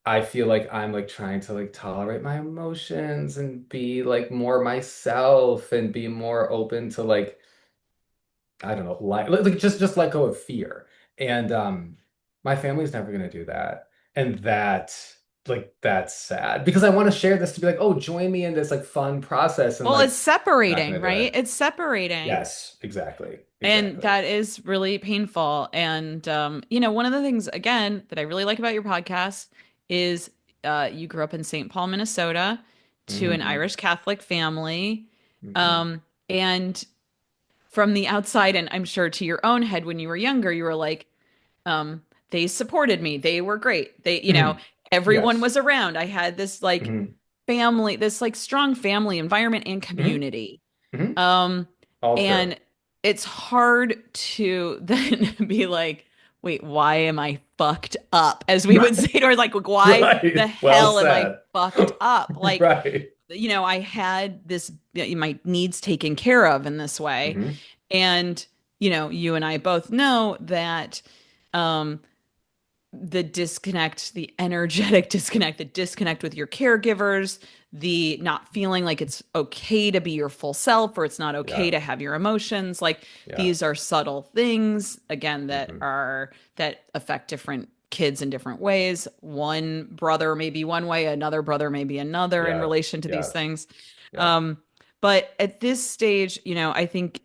I feel like I'm like trying to like tolerate my emotions and be like more myself and be more open to like I don't know, like just let go of fear. And my family's never gonna do that. And that's sad because I want to share this to be like, oh, join me in this like fun process and Well, it's like not separating, gonna do right? it. It's separating. Yes, exactly. And Exactly. that is really painful. And, one of the things, again, that I really like about your podcast is you grew up in St. Paul, Minnesota, to an Hmm. Irish Catholic family. Hmm. And from the outside, and I'm sure to your own head when you were younger, you were like, um, they supported me. They were great. Hmm. Everyone Yes. was around. I had this like Hmm. family, this like strong family environment and Hmm. community. Hmm. Um, All true. and it's hard to then be like, wait, why am I fucked up? As we would say Right. to her, like, why the Right. Well hell am I said. fucked up? Like, Right. I had my needs taken care of in this way. Hmm. And, you and I both know that um, the disconnect, the energetic disconnect, the disconnect with your caregivers, the not feeling like it's okay to be your full self or it's not okay Yeah. to have your emotions. Like Yeah. these are subtle things, again, Hmm. that affect different kids in different ways. One brother may be one way, another brother may be another in Yeah. relation to these Yeah. things. Yeah. Um, but at this stage, I think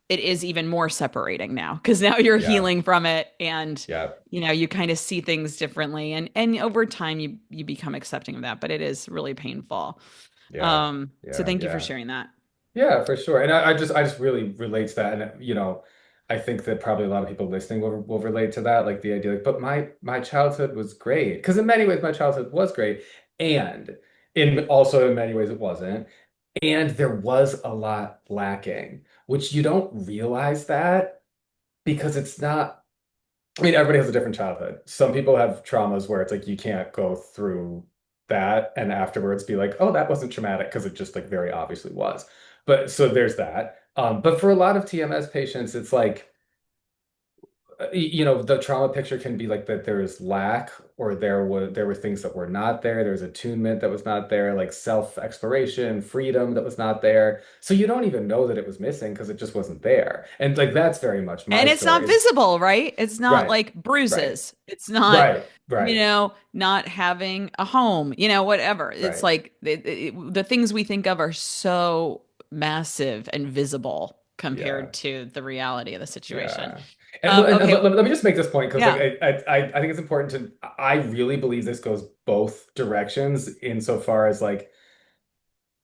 it is even more separating now because now you're Yeah. healing from it and Yeah. you kind of see things differently and over time you become accepting of that, but it is really painful. Yeah. So Yeah. thank you for Yeah. sharing that. Yeah, for sure. And I just really relate to that. And I think that probably a lot of people listening will relate to that. Like the idea, like, but my childhood was great. Because in many ways my childhood was great. And in many ways it wasn't. And there was a lot lacking, which you don't realize that because it's not. I mean, everybody has a different childhood. Some people have traumas where it's like you can't go through that and afterwards be like, oh, that wasn't traumatic because it just like very obviously was. But so there's that. But for a lot of TMS patients, it's like, the trauma picture can be like that there is lack or there were things that were not there. There's attunement that was not there, like self-exploration, freedom that was not there. So you don't even know that it was missing because it just wasn't there. And like that's very much my And it's not story. It's visible, right? It's not right, like right, bruises. It's not, right, right. not having a home, whatever. It's Right. like the things we think of are so massive and visible Yeah. compared to the reality of the situation. Yeah. And, well, and Okay. let me just make this point because like Yeah. I think it's important I really believe this goes both directions insofar as like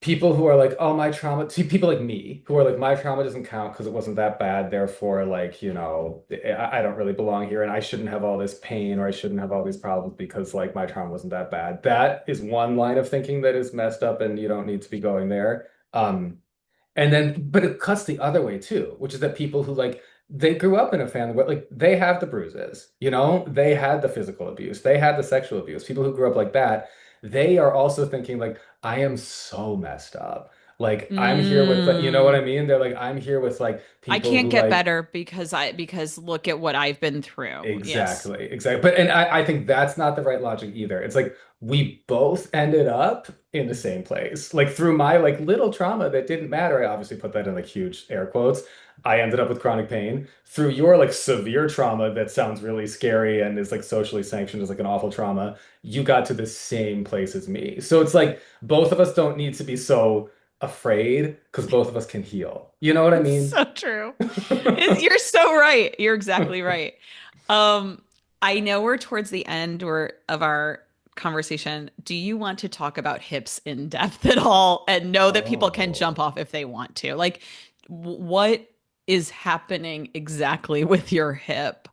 people who are like, oh, my trauma, see, people like me who are like, my trauma doesn't count because it wasn't that bad. Therefore, like, I don't really belong here and I shouldn't have all this pain or I shouldn't have all these problems because like my trauma wasn't that bad. That is one line of thinking that is messed up and you don't need to be going there. And then, but it cuts the other way too, which is that people who like they grew up in a family where like they have the bruises, they had the physical abuse, they had the sexual abuse. People who grew up like that, they are also thinking like, I am so messed up. Like I'm here with, like, you know what Mm. I mean? They're like, I'm here with like I people can't who get like better because look at what I've been through. Yes. exactly, exactly. But and I think that's not the right logic either. It's like we both ended up in the same place. Like through my like little trauma that didn't matter. I obviously put that in like huge air quotes. I ended up with chronic pain. Through your like severe trauma that sounds really scary and is like socially sanctioned as like an awful trauma, you got to the same place as me. So it's like both of us don't need to be so afraid because both of us can heal. You know what I It's mean? so true. You're so right. You're exactly right. Um, I know we're towards the end of our conversation. Do you want to talk about hips in depth at all and know that people can jump Oh. off if they want to? Like, what is happening exactly with your hip?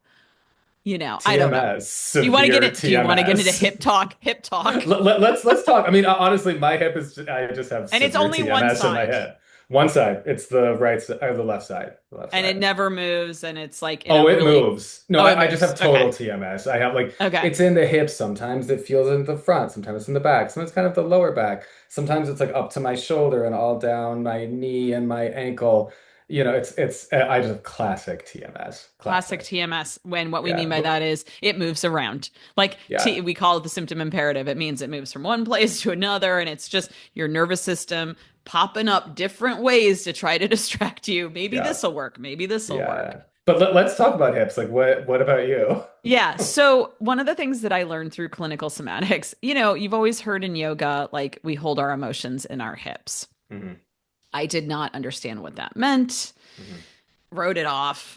I don't know. TMS, Do you want to get severe it? Do you want to get into TMS. hip talk? Hip talk. Let's talk. I mean, honestly, my hip is I just have And it's severe only one TMS in my side. head. One side, it's the right side or the left side. The left And it side. never moves and it's like in a Oh, it really moves. No, oh, it I just moves. have Okay. total TMS. I have like Okay. it's in the hips. Sometimes it feels in the front. Sometimes it's in the back. Sometimes it's kind of the lower back. Sometimes it's like up to my shoulder and all down my knee and my ankle. it's I just classic TMS, Classic classic. TMS, when what we Yeah, mean by that is it moves around. Like yeah, we call it the symptom imperative. It means it moves from one place to another, and it's just your nervous system popping up different ways to try to distract you. Maybe yeah, this will work. Maybe this will work. yeah. But let's talk about hips. Like, what about you? Yeah. So, one of the things that I learned through clinical somatics, you've always heard in yoga, like we hold our emotions in our hips. Hmm. I did not understand what that meant. Hmm. Wrote it off.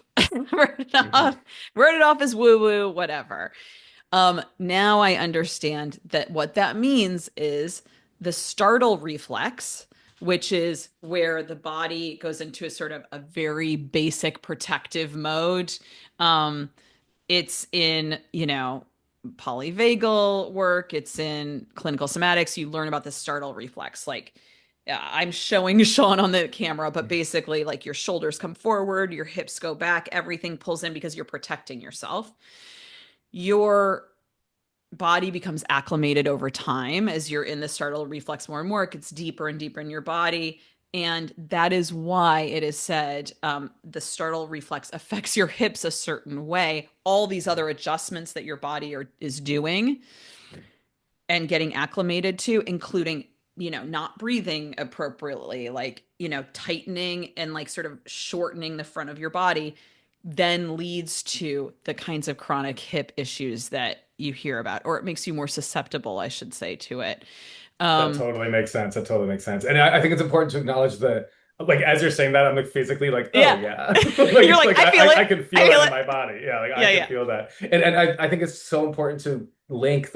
wrote it Hmm. off. Wrote it off as woo woo, whatever. Now I understand that what that means is the startle reflex, which is where the body goes into a sort of a very basic protective mode. Um, it's in, polyvagal work, it's in clinical somatics. You learn about the startle reflex. Like, I'm showing Sean on the camera, but basically, like your shoulders come forward, your hips go back, everything pulls in because you're protecting yourself. Your body becomes acclimated over time as you're in the startle reflex more and more. It gets deeper and deeper in your body. And that is why it is said the startle reflex affects your hips a certain way. All these other adjustments that your body is doing and getting acclimated to, including, not breathing appropriately, like, tightening and like sort of shortening the front of your body, then leads to the kinds of chronic hip issues that you hear about, or it makes you more susceptible, I should say, to it. That Um, totally makes sense. That totally makes sense. And I think it's important to acknowledge that, like, as you're saying that, I'm like physically like, oh yeah. yeah, like You're like, I feel I it. can I feel feel that in it. my body. Yeah, like I Yeah, can yeah. feel that. And I think it's so important to link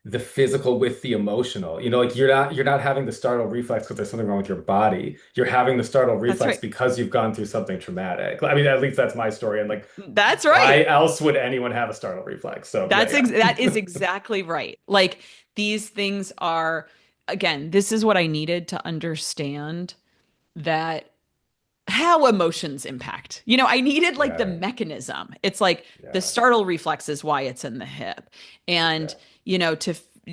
the physical with the emotional. Like you're not having the startle reflex because there's something wrong with your body. You're having the startle That's reflex right. because you've gone through something traumatic. I mean, at least that's my story. And like, That's why right. else would anyone have a startle reflex? So That yeah. is exactly right. Like these things are, again, this is what I needed to understand, that how emotions impact. I needed like the Yeah. mechanism. It's like the Yeah. startle reflex is why it's in the hip. And, Yeah.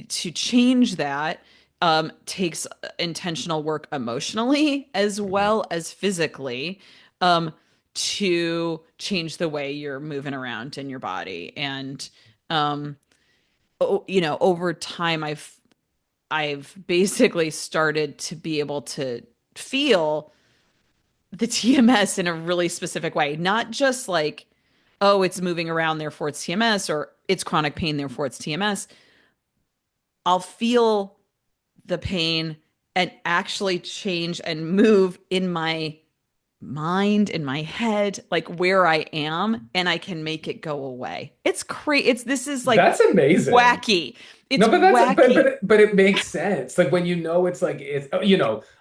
to change that takes intentional work emotionally as Mhm. well as physically, um, to change the way you're moving around in your body. And, um, over time, I've basically started to be able to feel the TMS in a really specific way, not just like, oh, it's moving around, therefore it's TMS, or it's chronic pain, therefore it's TMS. I'll feel the pain and actually change and move in my mind, in my head, like where I am, and I can make it go away. It's crazy. This is like That's amazing. wacky. It's No, but that's wacky. but it makes sense. Like when it's like it's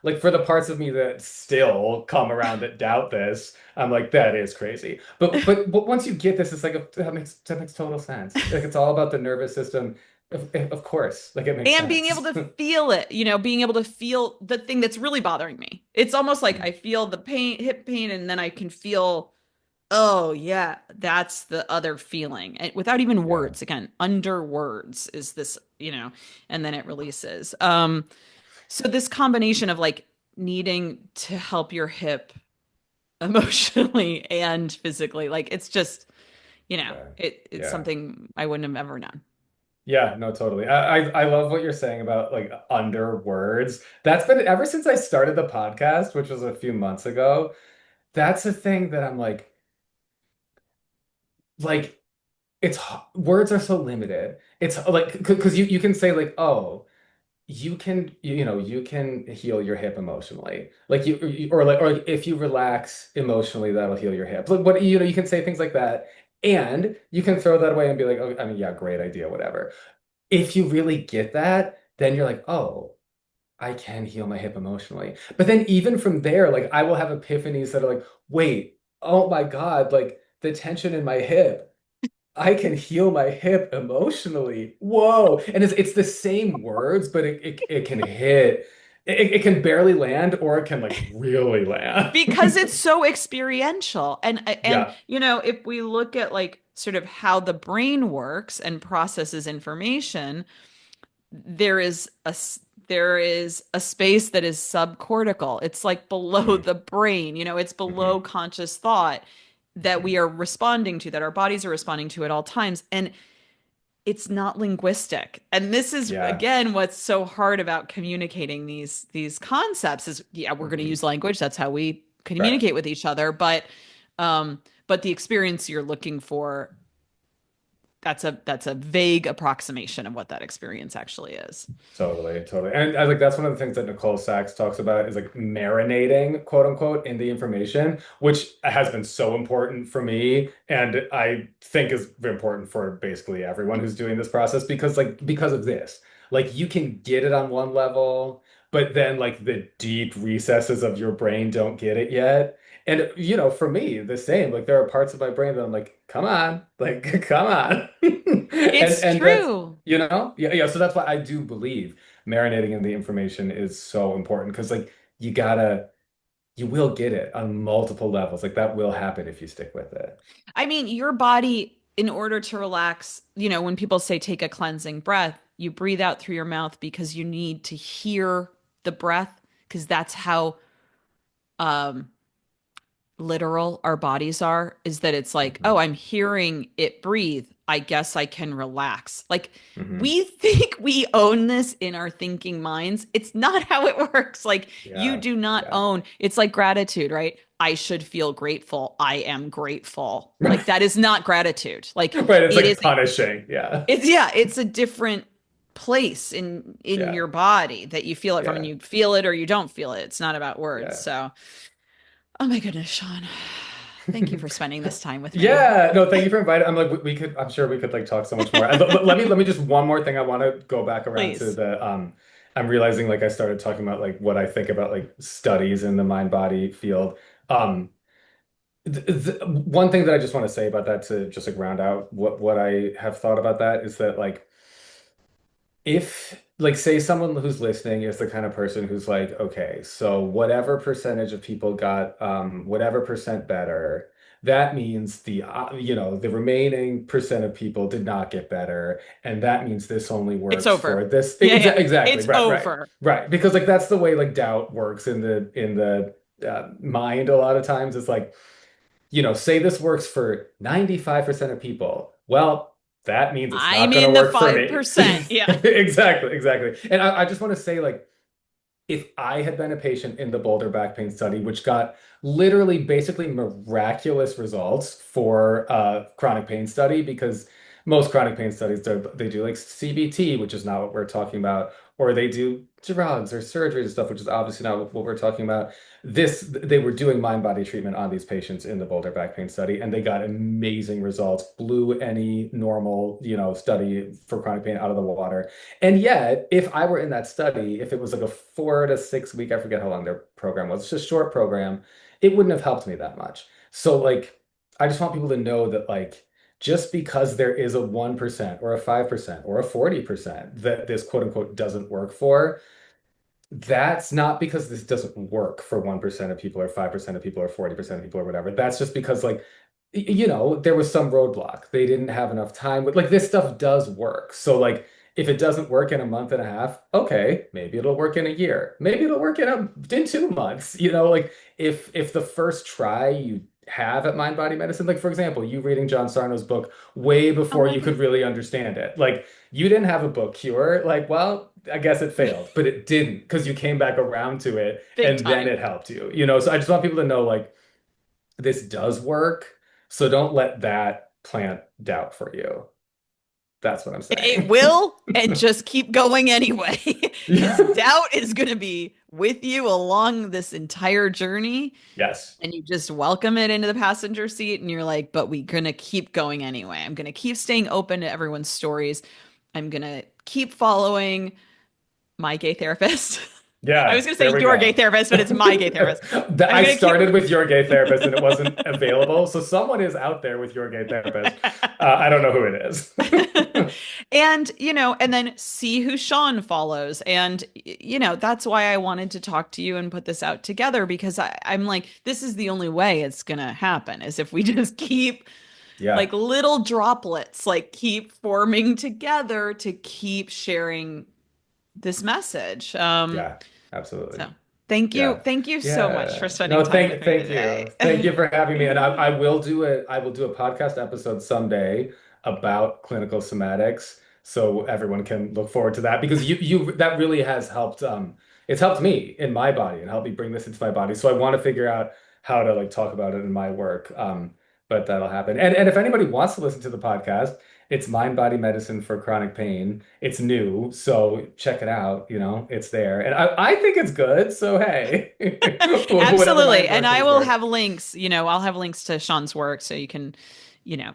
like for the parts of me that still come around that doubt this, I'm like that is crazy. But once you get this, it's like that makes total sense. Like it's all about the nervous system. Of course, like it makes And being able sense. to feel it, being able to feel the thing that's really bothering me. It's almost like I feel the pain, hip pain, and then I can feel, oh, yeah, that's the other feeling. And without even Yeah. words, again, under words is this, and then it releases. So this combination of like needing to help your hip emotionally and physically, like it's just, Yeah. it's Yeah. something I wouldn't have ever known. Yeah, no, totally. I love what you're saying about like under words. That's been ever since I started the podcast, which was a few months ago. That's a thing that I'm like words are so limited. It's like because you can say like, oh, you can heal your hip emotionally. Like or like if you relax emotionally, that'll heal your hip. Like what you can say things like that. And you can throw that away and be like, oh, I mean, yeah, great idea, whatever. If you really get that, then you're like, oh, I can heal my hip emotionally. But then even from there, like I will have epiphanies that are like, wait, oh my God, like the tension in my hip. I can heal my hip emotionally. Whoa. And it's the same words, but it can hit. It can barely land or it can like really land. Because it's so experiential. And Yeah. if we look at like sort of how the brain works and processes information, there is there is a space that is subcortical. It's like below Mm, the brain, it's below hmm conscious thought that hmm we are responding to, that our bodies are responding to at all times. And it's not linguistic. And this is Yeah. again what's so hard about communicating these concepts is yeah, we're going to hmm use language. That's how we Right. communicate with each other, but the experience you're looking for, that's a vague approximation of what that experience actually is. Totally, totally. And I like that's one of the things that Nicole Sachs talks about is like marinating, quote unquote, in the information, which has been so important for me and I think is important for basically everyone who's doing this process because of this. Like you can get it on one level, but then like the deep recesses of your brain don't get it yet. And for me, the same. Like there are parts of my brain that I'm like, come on, like come on. It's And that's true. yeah, yeah. So that's why I do believe marinating in the information is so important because like you will get it on multiple levels. Like that will happen if you stick with it. I mean, your body, in order to relax, when people say take a cleansing breath, you breathe out through your mouth because you need to hear the breath, because that's how um literal our bodies are, is that it's like, oh, hmm I'm hearing it breathe. I guess I can relax. Like hmm we think we own this in our thinking minds. It's not how it works. Like you Yeah, do not yeah. own. It's like gratitude, right? I should feel grateful. I am grateful. Like that is not gratitude. Like Right, it's it like is punishing. Yeah, it's yeah, it's a different place in yeah, your body that you feel it from, and yeah, you feel it or you don't feel it. It's not about words. yeah. So oh my goodness, Sean. Thank you for spending this time with me. Yeah, no, thank you for inviting. I'm like we could. I'm sure we could like talk so much more. And let me just one more thing. I want to go back around to Please. the. I'm realizing like I started talking about like what I think about like studies in the mind body field. Um, one thing that I just want to say about that to just like round out what I have thought about that is that like if like say someone who's listening is the kind of person who's like, okay, so whatever percentage of people got whatever percent better, that means the remaining percent of people did not get better, and that means this only It's works for over. this. Yeah, yeah. Exactly, It's right, right, over. right. Because like that's the way like doubt works in the mind a lot of times. It's like say this works for 95% of people. Well, that means it's not I'm going to in the work for me. 5%. Yeah. Exactly, exactly. And I just want to say, like, if I had been a patient in the Boulder back pain study, which got literally basically miraculous results for chronic pain study, because most chronic pain studies they do like CBT, which is not what we're talking about, or they do drugs or surgery and stuff, which is obviously not what we're talking about. They were doing mind body treatment on these patients in the Boulder back pain study, and they got amazing results, blew any normal, study for chronic pain out of the water. And yet, if I were in that study, if it was like a 4 to 6 week, I forget how long their program was, it's just a short program, it wouldn't have helped me that much. So, like, I just want people to know that, like, just because there is a 1% or a 5% or a 40% that this quote unquote doesn't work for, that's not because this doesn't work for 1% of people or 5% of people or 40% of people or whatever. That's just because like there was some roadblock. They didn't have enough time with like this stuff does work. So like if it doesn't work in a month and a half, okay, maybe it'll work in a year. Maybe it'll work in 2 months. Like if the first try you have at mind body medicine, like for example, you reading John Sarno's book way I before you love could it. really understand it. Like you didn't have a book cure. Like, well, I guess it failed, but it didn't because you came back around to it Big and then time. it helped you. So I just want people to know like this does work. So don't let that plant doubt for you. That's what I'm It saying. will, and just keep going anyway, because Yeah. doubt is going to be with you along this entire journey. Yes. And you just welcome it into the passenger seat, and you're like, but we're going to keep going anyway. I'm going to keep staying open to everyone's stories. I'm going to keep following my gay therapist. I was Yeah, going to there say we your gay go. therapist, but it's my gay therapist. I'm I going to keep. started with your gay therapist and it wasn't available. So someone is out there with your gay therapist. I don't know who it is. And and then see who Sean follows. And that's why I wanted to talk to you and put this out together, because I'm like, this is the only way it's gonna happen, is if we just keep Yeah. like little droplets, like keep forming together to keep sharing this message. Yeah, absolutely. So thank you. Yeah. Thank you so much for Yeah. spending No, time with me thank today. you. Thank you for having me. And I will do it. I will do a podcast episode someday about clinical somatics. So everyone can look forward to that because that really has helped it's helped me in my body and helped me bring this into my body. So I want to figure out how to like talk about it in my work. But that'll happen. And if anybody wants to listen to the podcast, it's Mind Body Medicine for Chronic Pain. It's new, so check it out. It's there. And I think it's good. So hey, whatever my Absolutely. And I impressions will were. have links, I'll have links to Sean's work so you can,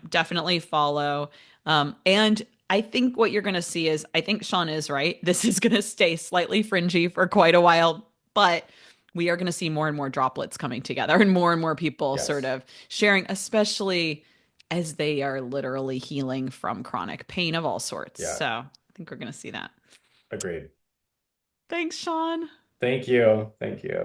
definitely follow. And I think what you're going to see is I think Sean is right. This is going to stay slightly fringy for quite a while, but we are going to see more and more droplets coming together and more people sort Yes. of sharing, especially as they are literally healing from chronic pain of all sorts. Yeah. So I think we're going to see that. Agreed. Thanks, Sean. Thank you. Thank you.